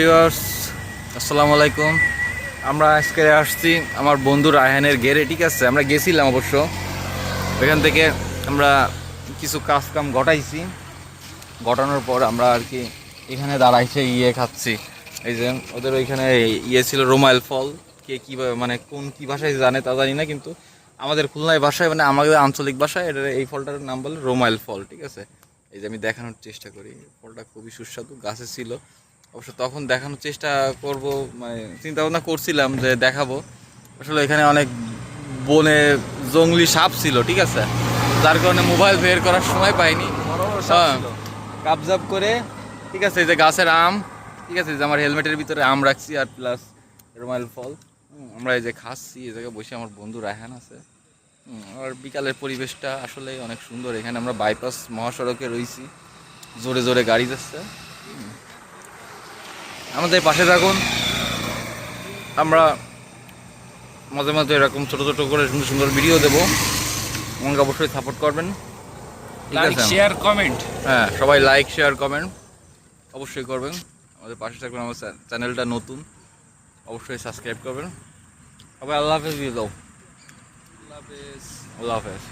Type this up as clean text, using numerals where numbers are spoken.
Viewers, আসসালামু আলাইকুম। আমরা আজকে আসছি আমার বন্ধু রায়হানের ঘেরে, ঠিক আছে। আমরা গেছিলাম অবশ্য, ওইখান থেকে আমরা কিছু কাজ কাম ঘটাইছি। ঘটানোর পর আমরা আর কি এখানে দাঁড়াইছে খাচ্ছি। এই যে ওদের ওইখানে ছিল রোমাইল ফল। কে কীভাবে মানে কোন কী ভাষায় জানে তা জানি না, কিন্তু আমাদের খুলনায় ভাষায় মানে আমাদের আঞ্চলিক ভাষায় এই ফলটার নাম বলে রোমাইল ফল, ঠিক আছে। এই যে আমি দেখানোর চেষ্টা করি, ফলটা খুবই সুস্বাদু, গাছে ছিল। অবশ্য তখন দেখানোর চেষ্টা করব, মানে চিন্তা ভাবনা করছিলাম যে দেখাবো। আসলে এখানে অনেক বনে জঙ্গলি সাপ ছিল, ঠিক আছে, যার কারণে মোবাইল বের করার সময় পাইনি। হ্যাঁ, কাবজাব করে, ঠিক আছে। এই যে গাছের আম, ঠিক আছে, যে আমার হেলমেটের ভিতরে আম রাখছি আর প্লাস রোমাইল ফল। আমরা এই যে খাচ্ছি, এই জায়গায় বসে আমার বন্ধু রায়হান আছে। আর বিকালের পরিবেশটা আসলে অনেক সুন্দর। এখানে আমরা বাইপাস মহাসড়কে রয়েছি, জোরে জোরে গাড়ি যাচ্ছে। আমাদের পাশে থাকুন, আমরা মাঝে মাঝে এরকম ছোটো ছোটো করে সুন্দর সুন্দর ভিডিও দেবো। আমাকে অবশ্যই সাপোর্ট করবেন, ঠিক লাইক আছে। Share comment. হ্যাঁ, সবাই লাইক শেয়ার কমেন্ট অবশ্যই করবেন। আমাদের পাশে থাকবেন। আমার চ্যানেলটা নতুন, অবশ্যই সাবস্ক্রাইব করবেন। সবাই আল্লাহ হাফেজ দিয়ে দাও। আল্লাহ হাফেজ। আল্লাহ হাফেজ।